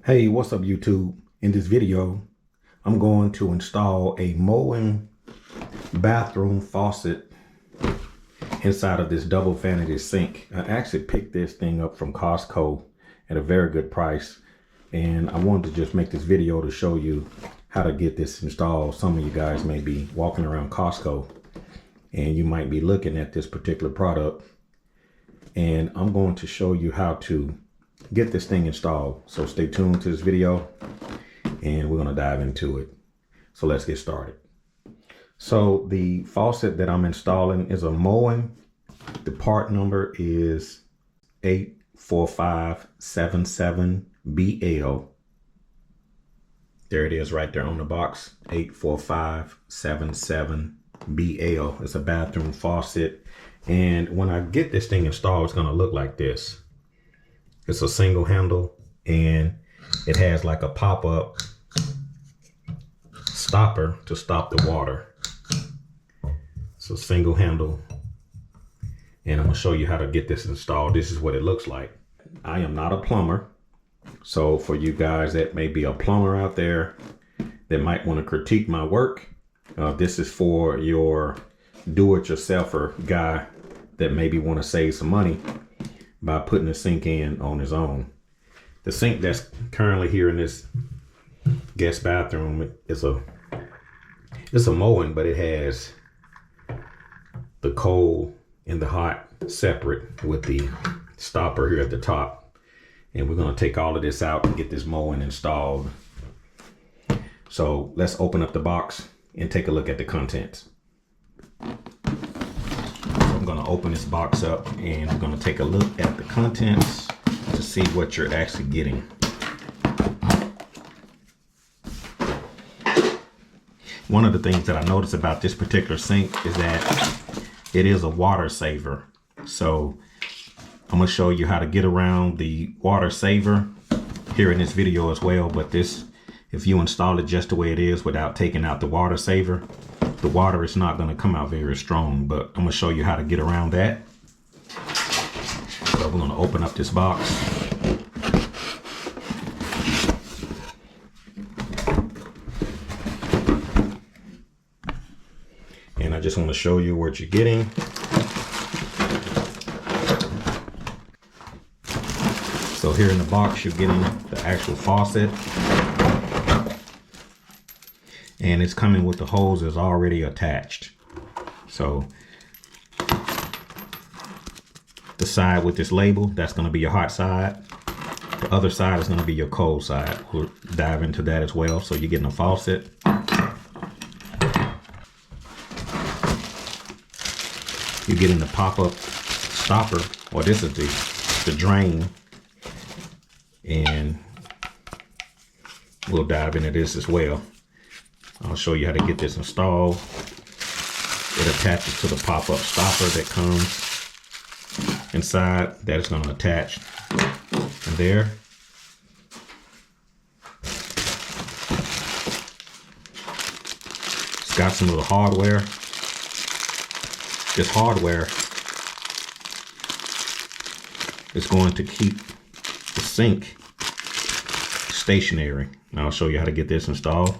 Hey, what's up YouTube? In this video, I'm going to install a Moen bathroom faucet inside of this double vanity sink. I actually picked this thing up from Costco at a very good price, and I wanted to just make this video to show you how to get this installed. Some of you guys may be walking around Costco and you might be looking at this particular product, and I'm going to show you how to get this thing installed. So stay tuned to this video and we're going to dive into it. So let's get started. So the faucet that I'm installing is a Moen. The part number is 84577BL. There it is right there on the box, 84577BL. It's a bathroom faucet. And when I get this thing installed, it's going to look like this. It's a single handle and it has like a pop-up stopper to stop the water. It's a single handle, and I'm gonna show you how to get this installed. This is what it looks like. I am not a plumber, so for you guys that may be a plumber out there that might want to critique my work, this is for your do-it-yourselfer guy that maybe want to save some money by putting the sink in on his own. The sink that's currently here in this guest bathroom is a Moen, but it has the cold and the hot separate with the stopper here at the top. And we're going to take all of this out and get this Moen installed. So let's open up the box and take a look at the contents. I'm going to open this box up and I'm going to take a look at the contents to see what you're actually getting. One of the things that I noticed about this particular sink is that it is a water saver. So I'm going to show you how to get around the water saver here in this video as well. But this, if you install it just the way it is without taking out the water saver, the water is not going to come out very strong, but I'm going to show you how to get around that. So we're going to open up this box. And I just want to show you what you're getting. So here in the box, you're getting the actual faucet. And it's coming with the hoses already attached. So the side with this label, that's going to be your hot side. The other side is going to be your cold side. We'll dive into that as well. So you're getting a faucet. You're getting the pop-up stopper, or this is the drain. And we'll dive into this as well. I'll show you how to get this installed. It attaches to the pop-up stopper that comes inside. That is going to attach there. It's got some little hardware. This hardware is going to keep the sink stationary. I'll show you how to get this installed.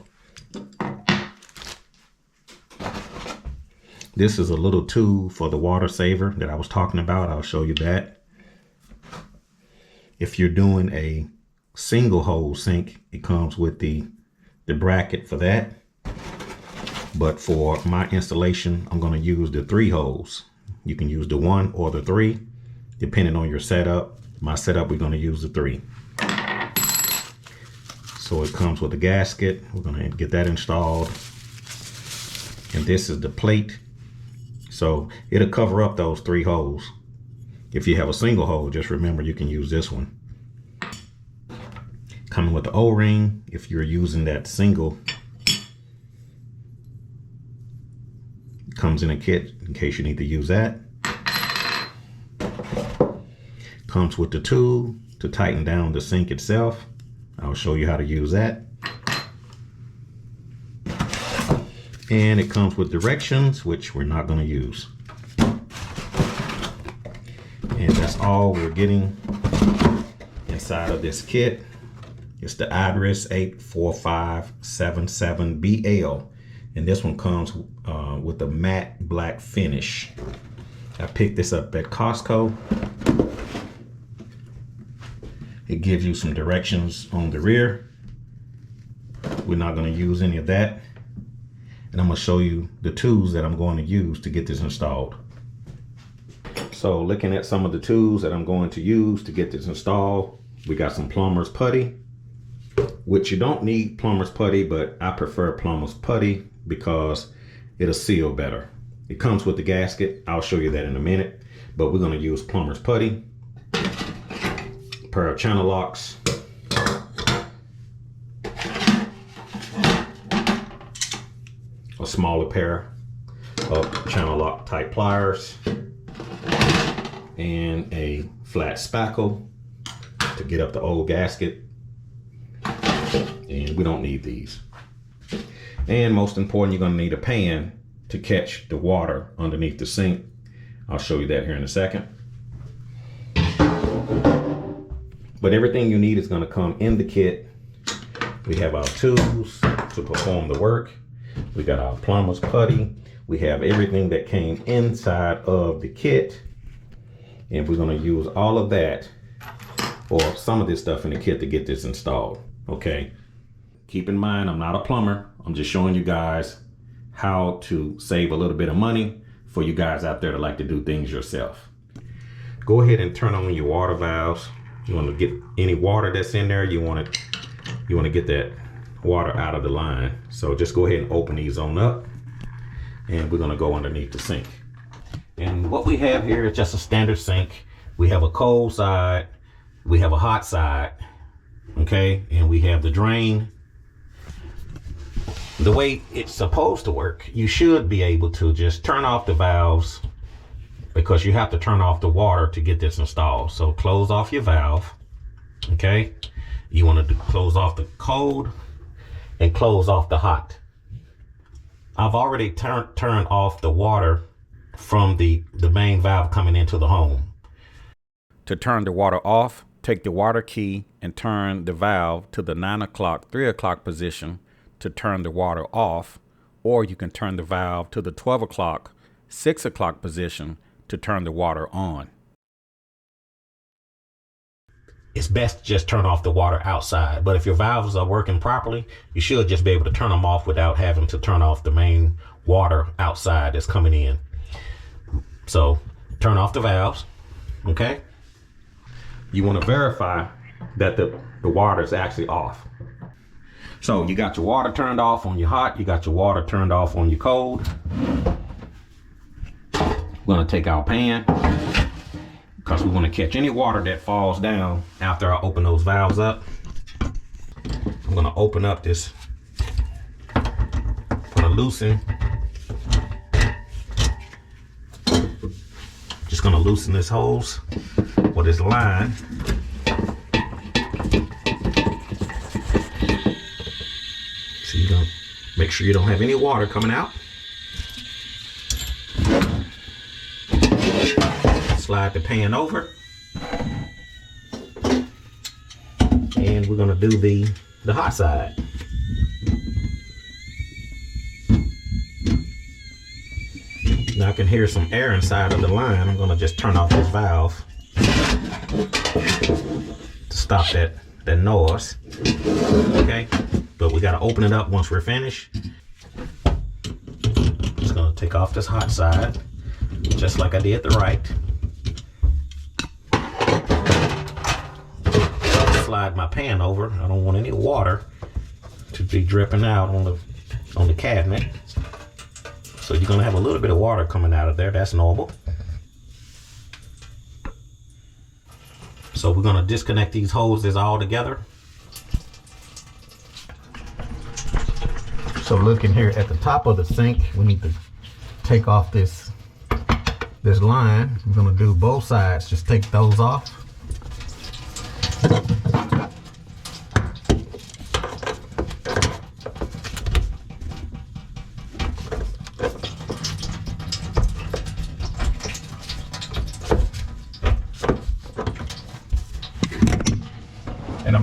This is a little tool for the water saver that I was talking about. I'll show you that. If you're doing a single hole sink, it comes with the bracket for that. But for my installation, I'm going to use the 3 holes. You can use the 1 or the 3, depending on your setup. My setup, we're going to use the 3. So it comes with a gasket. We're going to get that installed. And this is the plate. So it'll cover up those 3 holes. If you have a single hole, just remember you can use this one. Coming with the O-ring, if you're using that single, it comes in a kit in case you need to use that. Comes with the tool to tighten down the sink itself. I'll show you how to use that. And it comes with directions, which we're not going to use. And that's all we're getting inside of this kit. It's the Aerated 84577BL. And this one comes with a matte black finish. I picked this up at Costco. It gives you some directions on the rear. We're not going to use any of that. And I'm going to show you the tools that I'm going to use to get this installed. So looking at some of the tools that I'm going to use to get this installed, we got some plumber's putty, which you don't need plumber's putty, but I prefer plumber's putty because it'll seal better. It comes with the gasket. I'll show you that in a minute, but we're going to use plumber's putty, a pair of channel locks, a smaller pair of channel lock type pliers, and a flat spackle to get up the old gasket. And we don't need these. And most important, you're going to need a pan to catch the water underneath the sink. I'll show you that here in a second. But everything you need is going to come in the kit. We have our tools to perform the work. We got our plumber's putty. We have everything that came inside of the kit. And we're going to use all of that, or some of this stuff in the kit, to get this installed. Okay. Keep in mind, I'm not a plumber. I'm just showing you guys how to save a little bit of money for you guys out there that like to do things yourself. Go ahead and turn on your water valves. You want to get any water that's in there, you want to get that water out of the line. So just go ahead and open these on up, and we're going to go underneath the sink. And what we have here is just a standard sink. We have a cold side, we have a hot side, okay, and we have the drain. The way it's supposed to work, you should be able to just turn off the valves, because you have to turn off the water to get this installed. So close off your valve, okay? You want to close off the cold and close off the hot. I've already turned off the water from the main valve coming into the home. To turn the water off, take the water key and turn the valve to the 9 o'clock, 3 o'clock position to turn the water off, or you can turn the valve to the 12 o'clock, 6 o'clock position to turn the water on. It's best to just turn off the water outside, but if your valves are working properly, you should just be able to turn them off without having to turn off the main water outside that's coming in. So turn off the valves, okay? You want to verify that the water is actually off. So you got your water turned off on your hot, you got your water turned off on your cold. We're going to take our pan, because we want to catch any water that falls down after I open those valves up. I'm going to open up this, I'm going to loosen. Just going to loosen this hose or this line. So you're going to make sure you don't have any water coming out. Slide the pan over, and we're going to do the hot side. Now I can hear some air inside of the line. I'm going to just turn off this valve to stop that noise. Okay, but we got to open it up once we're finished. Just going to take off this hot side, just like I did the right. Slide my pan over. I don't want any water to be dripping out on the cabinet. So you're gonna have a little bit of water coming out of there. That's normal. So we're gonna disconnect these hoses all together. So looking here at the top of the sink, we need to take off this line. I'm gonna do both sides. Just take those off.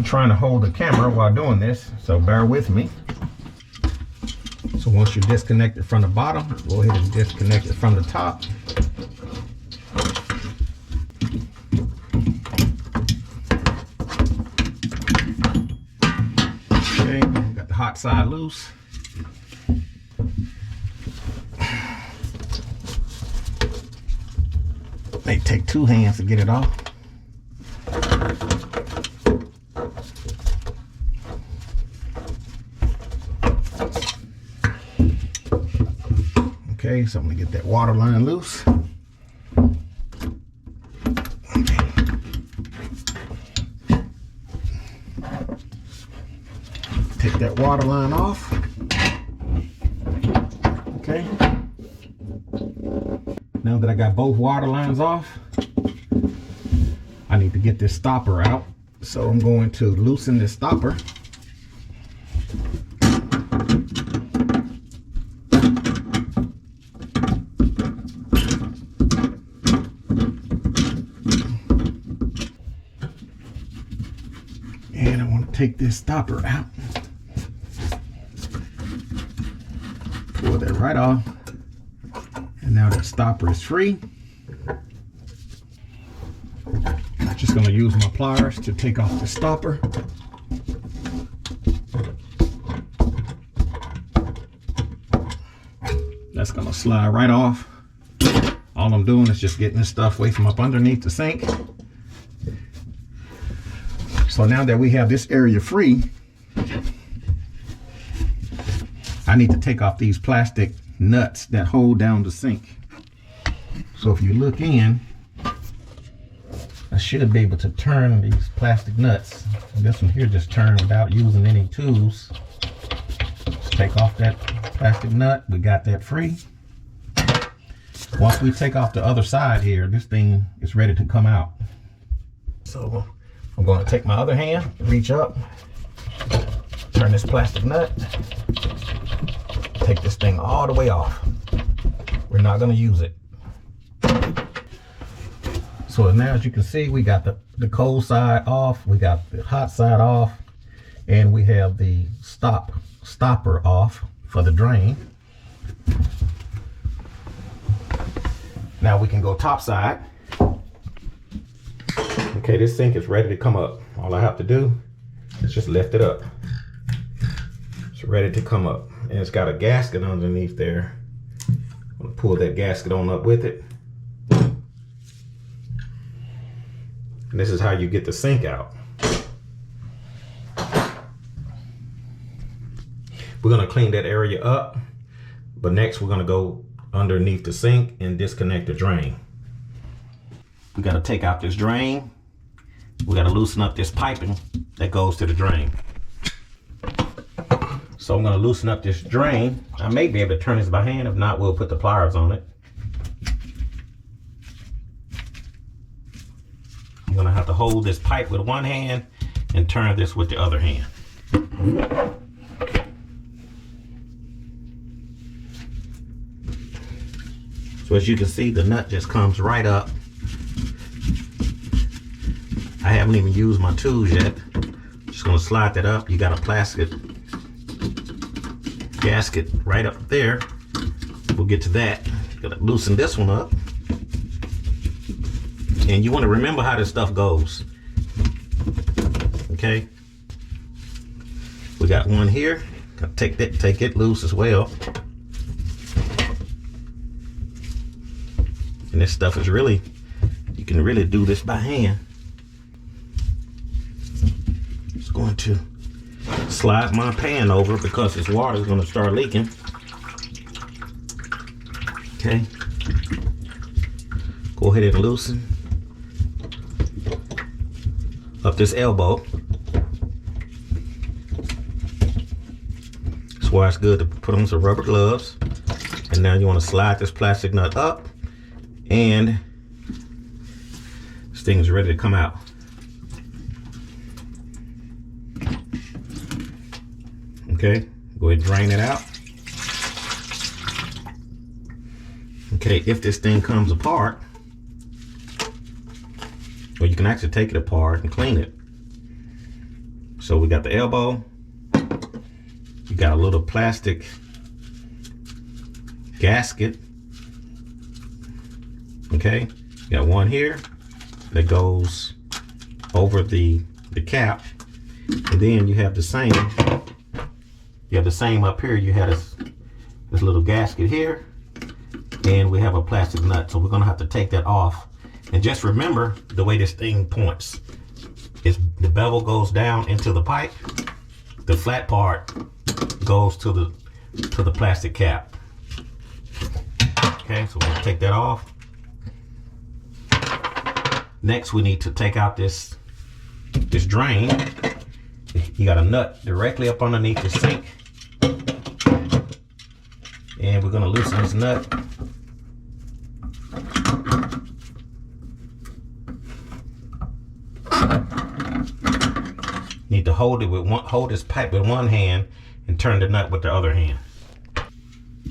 trying to hold the camera while doing this, so bear with me. So once you disconnect it from the bottom, go ahead and disconnect it from the top. Okay, got the hot side loose. May take 2 hands to get it off. Okay, so I'm gonna get that water line loose. Okay. Take that water line off. Okay. Now that I got both water lines off, I need to get this stopper out. So I'm going to loosen this stopper. And I want to take this stopper out. Pull that right off. And now that stopper is free. I'm just going to use my pliers to take off the stopper. That's going to slide right off. All I'm doing is just getting this stuff away from up underneath the sink. So now that we have this area free, I need to take off these plastic nuts that hold down the sink. So if you look in, I should be able to turn these plastic nuts. This one here just turned without using any tools. Let's take off that plastic nut. We got that free. Once we take off the other side here, this thing is ready to come out. So I'm going to take my other hand, reach up, turn this plastic nut, take this thing all the way off. We're not going to use it. So now, as you can see, we got the cold side off, we got the hot side off, and we have the stopper off for the drain. Now we can go top side. Okay, this sink is ready to come up. All I have to do is just lift it up. It's ready to come up. And it's got a gasket underneath there. I'm gonna pull that gasket on up with it. And this is how you get the sink out. We're gonna clean that area up, but next we're gonna go underneath the sink and disconnect the drain. We gotta take out this drain. We gotta loosen up this piping that goes to the drain. So I'm gonna loosen up this drain. I may be able to turn this by hand. If not, we'll put the pliers on it. I'm gonna have to hold this pipe with one hand and turn this with the other hand. So as you can see, the nut just comes right up. I haven't even used my tools yet. Just gonna slide that up. You got a plastic gasket right up there. We'll get to that. Gotta loosen this one up. And you want to remember how this stuff goes. Okay. We got one here. Gotta take it loose as well. And this stuff is really, you can really do this by hand. Just going to slide my pan over because this water is going to start leaking. Okay. Go ahead and loosen up this elbow. That's why it's good to put on some rubber gloves. And now you want to slide this plastic nut up, and this thing is ready to come out. Okay, go ahead and drain it out. Okay, if this thing comes apart, well, you can actually take it apart and clean it. So we got the elbow. You got a little plastic gasket. Okay, you got one here that goes over the cap, and then you have the same. You have the same up here. You have this little gasket here, and we have a plastic nut. So we're gonna have to take that off. And just remember the way this thing points. Is the bevel goes down into the pipe. The flat part goes to the plastic cap. Okay, so we're gonna take that off. Next, we need to take out this drain. You got a nut directly up underneath the sink. And we're gonna loosen this nut. Need to hold this pipe with one hand and turn the nut with the other hand.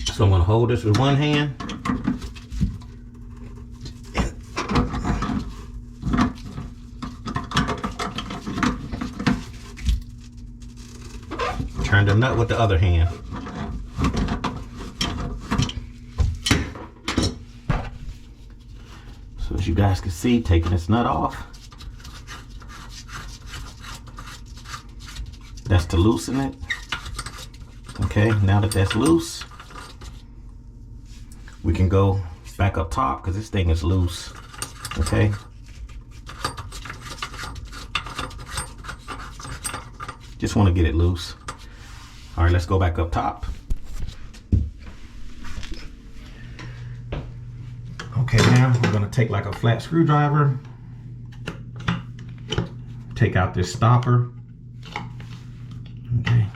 So I'm gonna hold this with one hand. Turn the nut with the other hand. So as you guys can see, taking this nut off. That's to loosen it. Okay, now that that's loose, we can go back up top because this thing is loose. Okay. Just want to get it loose. All right, let's go back up top. Okay, now we're gonna take like a flat screwdriver, take out this stopper. Okay.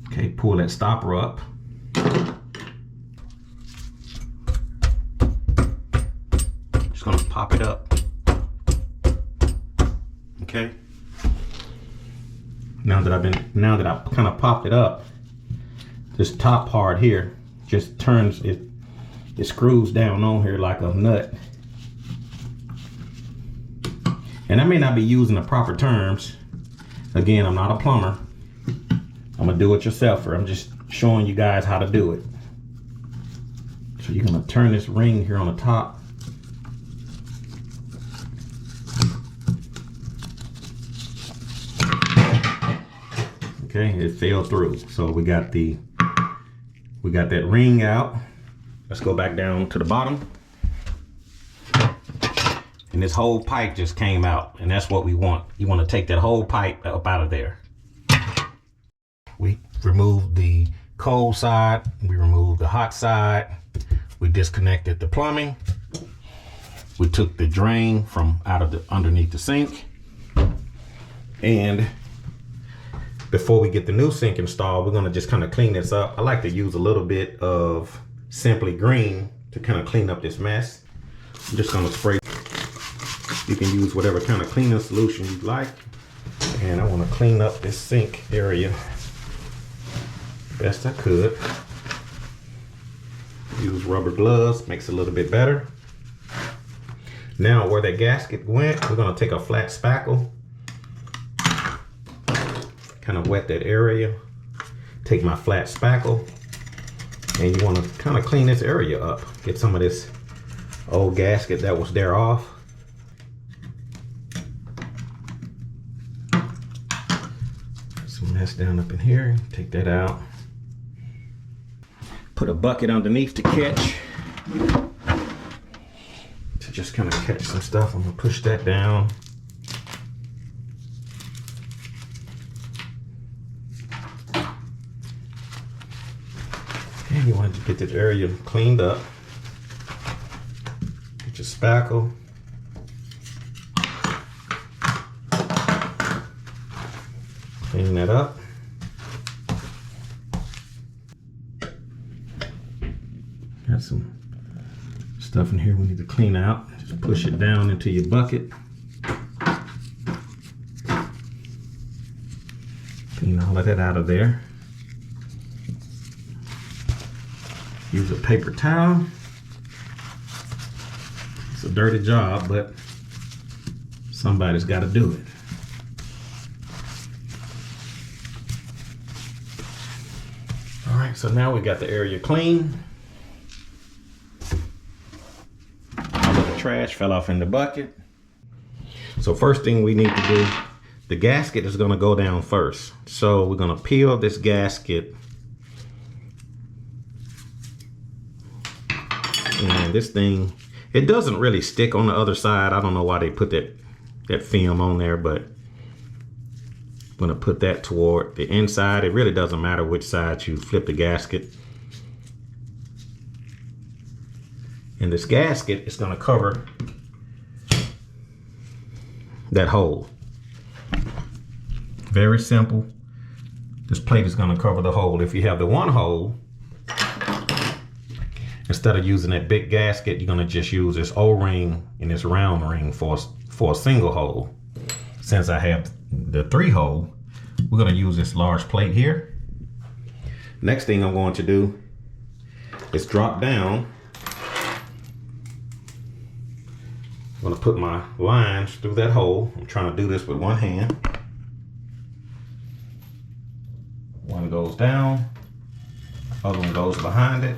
Okay, pull that stopper up. Just gonna pop it up. Okay. Now that I've kind of popped it up, this top part here just turns it. It screws down on here like a nut. And I may not be using the proper terms. Again, I'm not a plumber. I'm a do-it-yourselfer. I'm just showing you guys how to do it. So you're gonna turn this ring here on the top. Okay, it fell through. So we got that ring out. Let's go back down to the bottom. And this whole pipe just came out, and that's what we want. You want to take that whole pipe up out of there. We removed the cold side, we removed the hot side, we disconnected the plumbing, we took the drain from underneath the sink, and before we get the new sink installed, we're gonna just kind of clean this up. I like to use a little bit of Simply Green to kind of clean up this mess. I'm just gonna spray. You can use whatever kind of cleaning solution you'd like. And I wanna clean up this sink area best I could. Use rubber gloves, makes it a little bit better. Now where that gasket went, we're gonna take a flat spackle, kind of wet that area. Take my flat spackle, and you want to kind of clean this area up. Get some of this old gasket that was there off. Some mess down up in here. Take that out. Put a bucket underneath to catch. To just kind of catch some stuff. I'm going to push that down. You want to get this area cleaned up. Get your spackle. Clean that up. Got some stuff in here we need to clean out. Just push it down into your bucket. Clean all of that out of there. Use a paper towel. It's a dirty job, but somebody's got to do it. right, so now we got the area clean. All of the trash fell off in the bucket. So first thing we need to do, the gasket is gonna go down first. So we're gonna peel this gasket. And this thing, it doesn't really stick on the other side. I don't know why they put that film on there, but I'm gonna put that toward the inside. It really doesn't matter which side you flip the gasket. And this gasket is gonna cover that hole. Very simple. This plate is gonna cover the hole. If you have the one hole, instead of using that big gasket, you're gonna just use this O-ring and this round ring for a single hole. Since I have the 3-hole, we're gonna use this large plate here. Next thing I'm going to do is drop down. I'm gonna put my lines through that hole. I'm trying to do this with one hand. One goes down, other one goes behind it.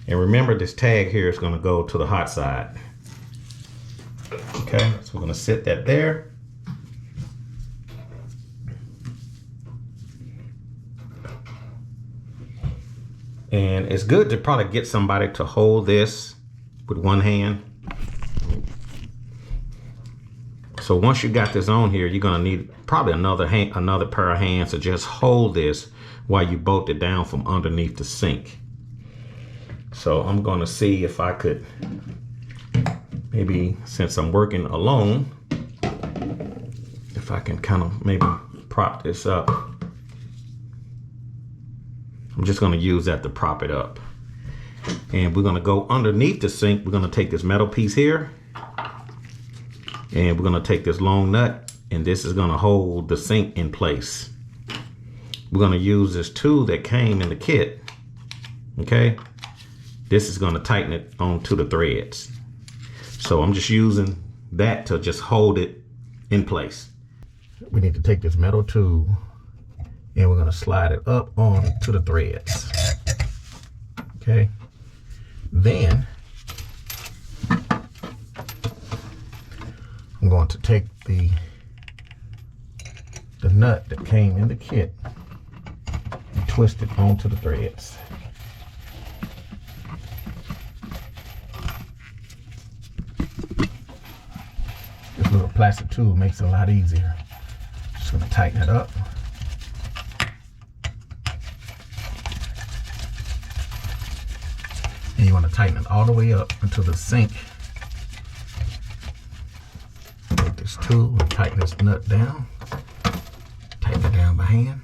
And remember, this tag here is gonna go to the hot side. Okay, so we're gonna sit that there. And it's good to probably get somebody to hold this with one hand. So once you got this on here, you're gonna need probably another pair of hands to just hold this while you bolt it down from underneath the sink. So I'm gonna see if I could, maybe since I'm working alone, if I can kind of maybe prop this up. I'm just gonna use that to prop it up. And we're gonna go underneath the sink. We're gonna take this metal piece here, and we're gonna take this long nut, and this is gonna hold the sink in place. We're gonna use this tool that came in the kit, okay? This is gonna tighten it onto the threads. So I'm just using that to just hold it in place. We need to take this metal tool and we're gonna slide it up onto the threads, okay? Then I'm going to take the nut that came in the kit and twist it onto the threads. This little plastic tool makes it a lot easier. Just gonna tighten it up. And you want to tighten it all the way up until the sink. Take this tool and tighten this nut down. Tighten it down by hand.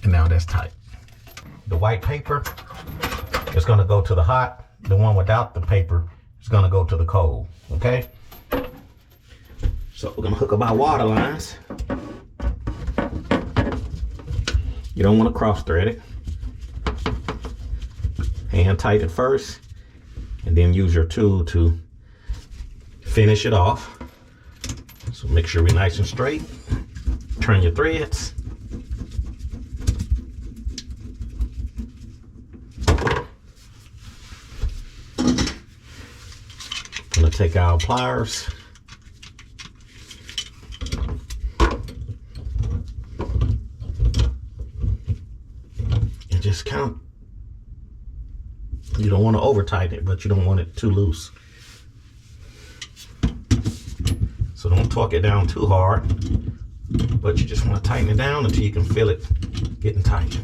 And now that's tight. The white paper is going to go to the hot. The one without the paper is going to go to the cold. Okay? So we're going to hook up our water lines. You don't want to cross thread it. Hand tighten it first, and then use your tool to finish it off. So make sure we're nice and straight. Turn your threads. Gonna take our pliers. And just count. You don't want to over tighten it, but you don't want it too loose. So don't torque it down too hard, but you just want to tighten it down until you can feel it getting tight.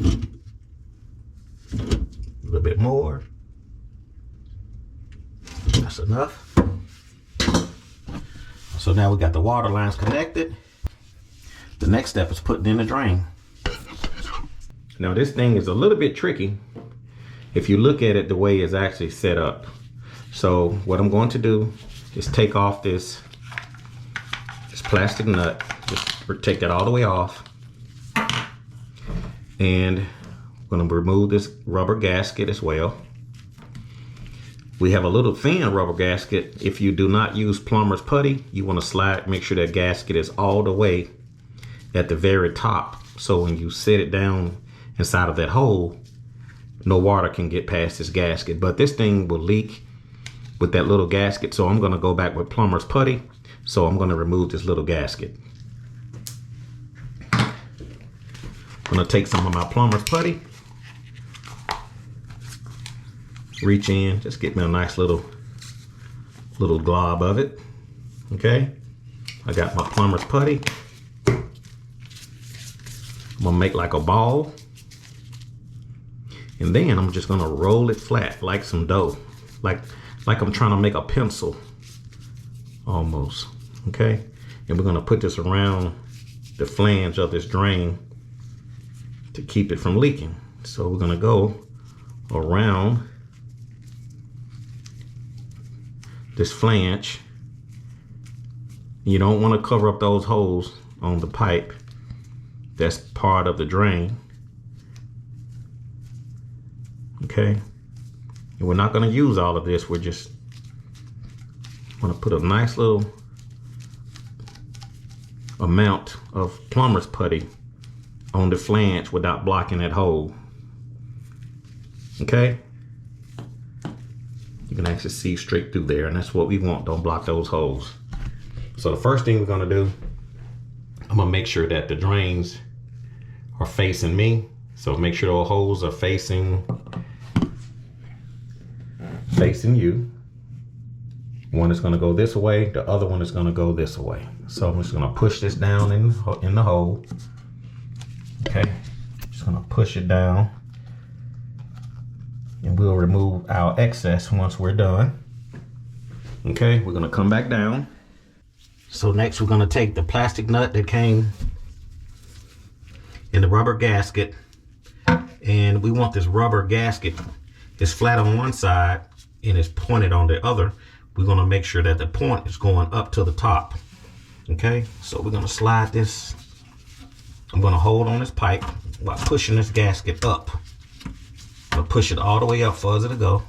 A little bit more. That's enough. So now we got the water lines connected. The next step is putting in the drain. Now this thing is a little bit tricky if you look at it the way it's actually set up. So what I'm going to do is take off this plastic nut, just take that all the way off. And I'm going to remove this rubber gasket as well. We have a little thin rubber gasket. If you do not use plumber's putty, you want to make sure that gasket is all the way at the very top. So when you set it down inside of that hole, no water can get past this gasket. But this thing will leak with that little gasket. So I'm going to go back with plumber's putty. So I'm going to remove this little gasket. I'm going to take some of my plumber's putty. Reach in, just get me a nice little glob of it. Okay, I got my plumber's putty. I'm gonna make like a ball, and then I'm just gonna roll it flat like some dough, like I'm trying to make a pencil almost. Okay, and we're gonna put this around the flange of this drain to keep it from leaking. So we're gonna go around this flange. You don't want to cover up those holes on the pipe. That's part of the drain. Okay, and we're not going to use all of this. We're just going to put a nice little amount of plumber's putty on the flange without blocking that hole. Okay, you can actually see straight through there, and that's what we want. Don't block those holes. So the first thing we're going to do, I'm going to make sure that the drains are facing me. So make sure those holes are facing you. One is going to go this way, the other one is going to go this way. So I'm just going to push this down in the hole. Okay, just going to push it down, and we'll remove our excess once we're done. Okay, we're gonna come back down. So next we're gonna take the plastic nut that came in the rubber gasket, and we want this rubber gasket is flat on one side and is pointed on the other. We're gonna make sure that the point is going up to the top. Okay, so we're gonna slide this. I'm gonna hold on this pipe while pushing this gasket up. I'm gonna push it all the way up for it to go.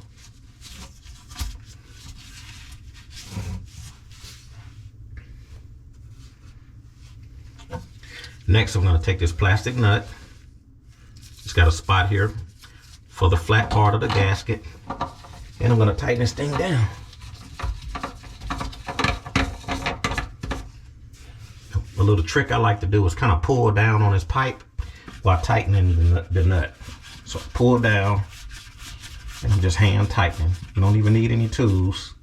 Next, I'm gonna take this plastic nut. It's got a spot here for the flat part of the gasket, and I'm gonna tighten this thing down. A little trick I like to do is kind of pull down on this pipe while tightening the nut. So pull down, and I'm just hand tightening. You don't even need any tools.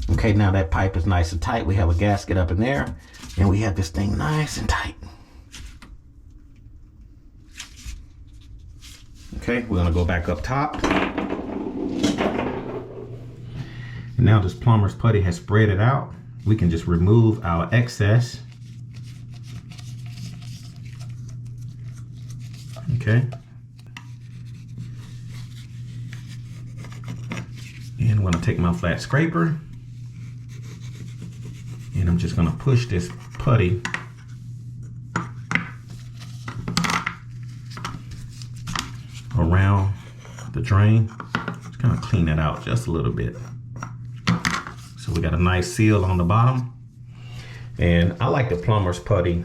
Okay, now that pipe is nice and tight. We have a gasket up in there, and we have this thing nice and tight. Okay, we're gonna go back up top. And now this plumber's putty has spread it out. We can just remove our excess. Okay. And I'm gonna take my flat scraper, and I'm just gonna push this putty around the drain. Just kind of clean it out just a little bit. So we got a nice seal on the bottom. And I like the plumber's putty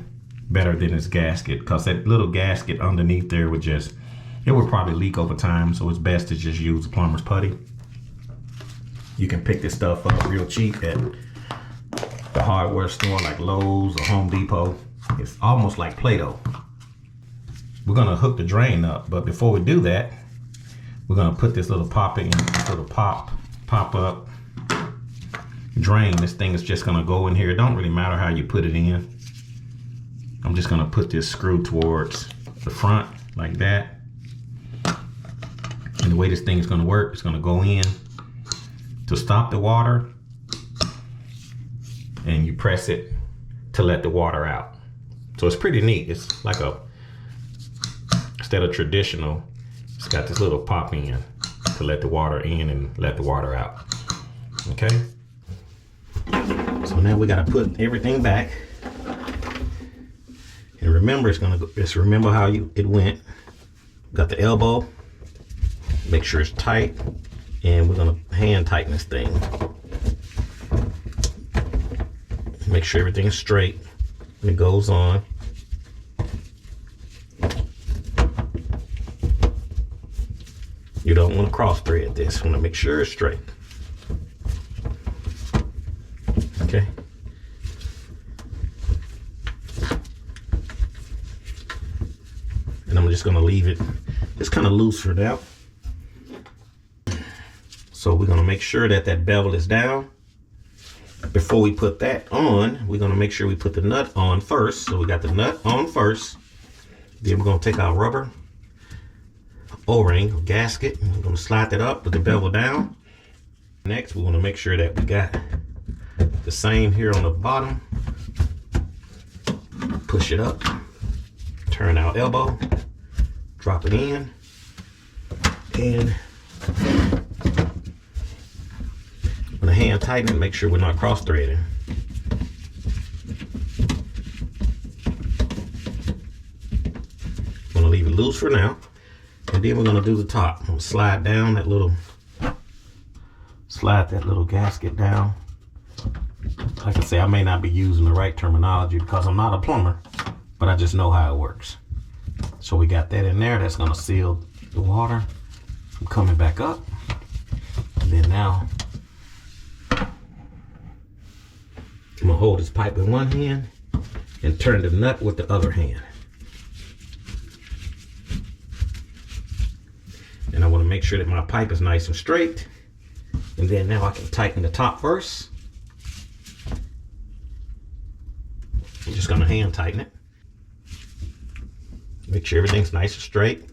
better than this gasket, because that little gasket underneath there would probably leak over time. So it's best to just use the plumber's putty. You can pick this stuff up real cheap at the hardware store like Lowe's or Home Depot. It's almost like Play-Doh. We're gonna hook the drain up, but before we do that, we're gonna put this little pop-up drain. This thing is just gonna go in here. It don't really matter how you put it in. I'm just gonna put this screw towards the front like that. And the way this thing is gonna work, it's gonna go in to stop the water, and you press it to let the water out. So it's pretty neat. It's like instead of traditional, it's got this little pop in to let the water in and let the water out. Okay. So now we got to put everything back. And remember, just remember how it went. Got the elbow. Make sure it's tight. And we're gonna hand tighten this thing. Make sure everything's straight when it goes on. You don't want to cross thread this. You want to make sure it's straight. Okay. And I'm just gonna leave it just kind of loose for now. So we're gonna make sure that that bevel is down. Before we put that on, we're gonna make sure we put the nut on first. So we got the nut on first. Then we're gonna take our rubber O-ring or gasket. And we're gonna slide that up with the bevel down. Next, we wanna make sure that we got the same here on the bottom. Push it up, turn our elbow, drop it in, and with a hand tighten it, make sure we're not cross threading. I'm gonna leave it loose for now, and then we're gonna do the top. I'm gonna slide down that little, gasket down. Like I say, I may not be using the right terminology because I'm not a plumber, but I just know how it works. So we got that in there. That's gonna seal the water from coming back up. And then now, I'm gonna hold this pipe in one hand and turn the nut with the other hand. And I wanna make sure that my pipe is nice and straight. And then now I can tighten the top first. I'm just gonna hand tighten it. Make sure everything's nice and straight.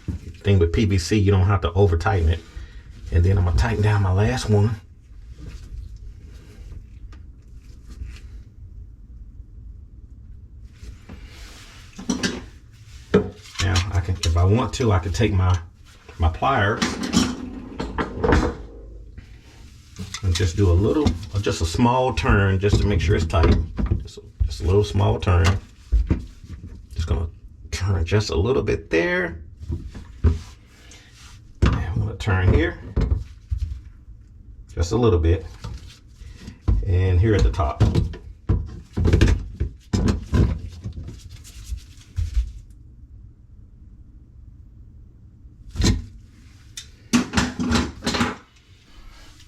The thing with PVC, you don't have to over tighten it. And then I'm gonna tighten down my last one. Now I can, if I want to, I can take my pliers and just do a little, just a small turn, just to make sure it's tight. Just a little small turn. Just gonna turn just a little bit there. And I'm gonna turn here, just a little bit, and here at the top.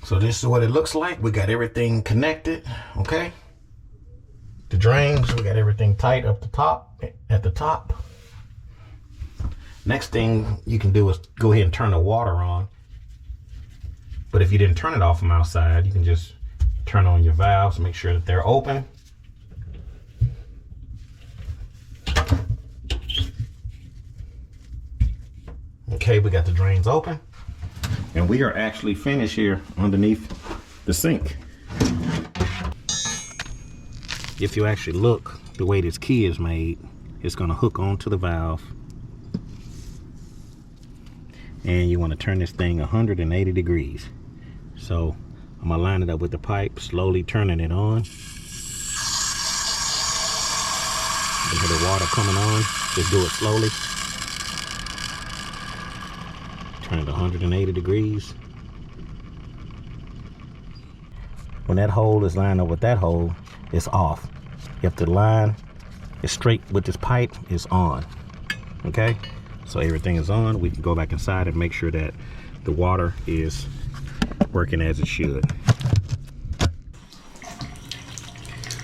So this is what it looks like. We got everything connected, okay? The drains, we got everything tight up the top, at the top. Next thing you can do is go ahead and turn the water on. But if you didn't turn it off from outside, you can just turn on your valves, make sure that they're open. Okay, we got the drains open. And we are actually finished here underneath the sink. If you actually look, the way this key is made, it's gonna hook onto the valve. And you wanna turn this thing 180 degrees. So I'm gonna line it up with the pipe, slowly turning it on. You hear the water coming on, just do it slowly. Turn it 180 degrees. When that hole is lined up with that hole, it's off. You have to line it straight with this pipe, is on. Okay? So everything is on. We can go back inside and make sure that the water is working as it should.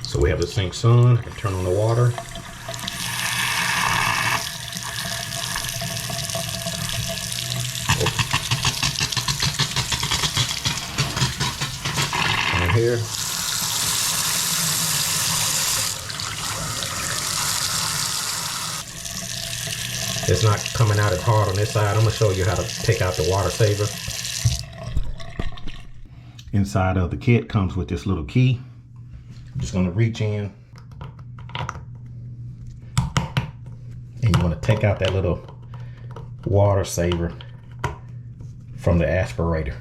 So we have the sinks on. I can turn on the water. Here. It's not coming out as hard on this side. I'm going to show you how to take out the water saver. Inside of the kit comes with this little key. I'm just going to reach in. And you want to take out that little water saver from the aspirator.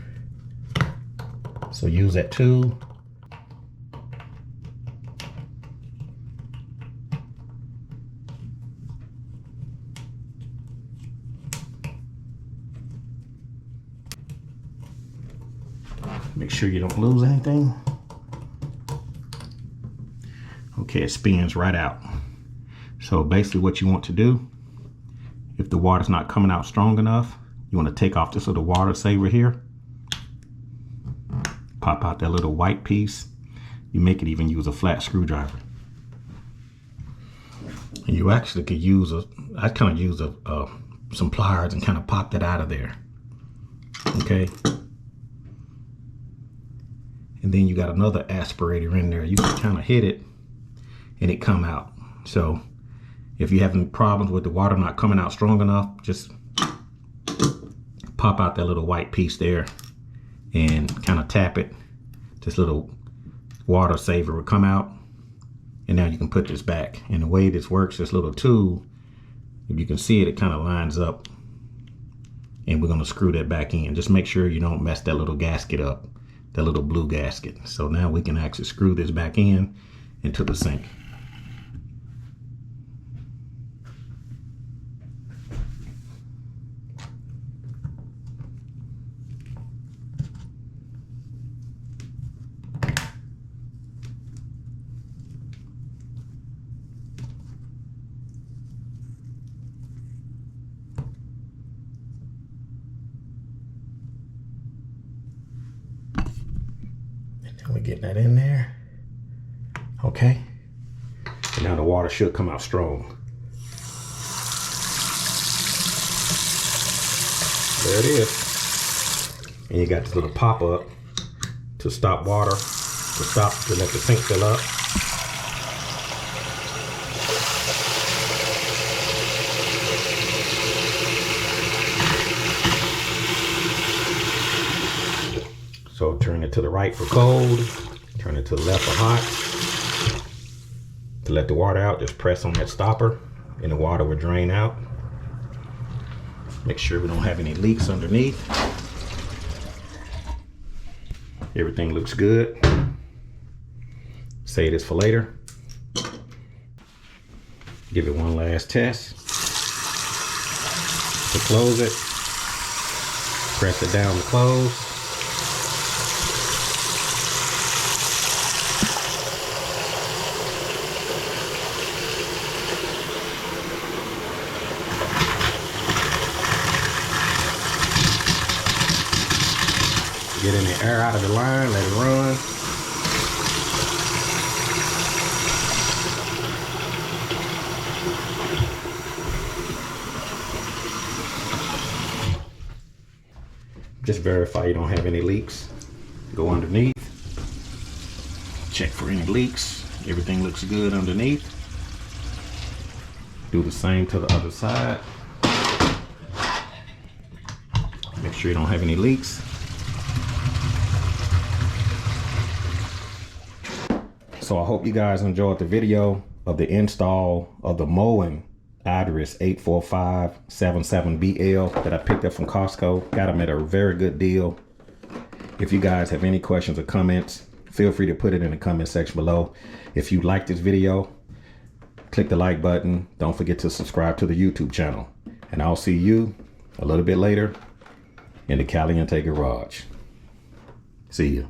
So use that tool. Make sure you don't lose anything. Okay, it spins right out. So basically what you want to do, if the water's not coming out strong enough, you want to take off this little water saver here. Pop out that little white piece. You make it even use a flat screwdriver. And you actually could use I kind of use some pliers and kind of pop that out of there. Okay. And then you got another aspirator in there. You can kind of hit it and it come out. So if you're having problems with the water not coming out strong enough, just pop out that little white piece there and kind of tap it. This little water saver will come out. And now you can put this back. And the way this works, this little tool, if you can see it, it kind of lines up. And we're going to screw that back in. Just make sure you don't mess that little gasket up. That little blue gasket. So now we can actually screw this back in into the sink. We're getting that in there. Okay. And now the water should come out strong. There it is. And you got this little pop-up to stop water, to let the sink fill up. So turn it to the right for cold, turn it to the left for hot. To let the water out, just press on that stopper and the water will drain out. Make sure we don't have any leaks underneath. Everything looks good. Save this for later. Give it one last test. To close it, press it down to close. Get any air out of the line, let it run. Just verify you don't have any leaks. Go underneath. Check for any leaks. Everything looks good underneath. Do the same to the other side. Make sure you don't have any leaks. So I hope you guys enjoyed the video of the install of the Moen Aerated 84577BL that I picked up from Costco. Got them at a very good deal. If you guys have any questions or comments, feel free to put it in the comment section below. If you like this video, click the like button. Don't forget to subscribe to the YouTube channel. And I'll see you a little bit later in the Caliente garage. See you.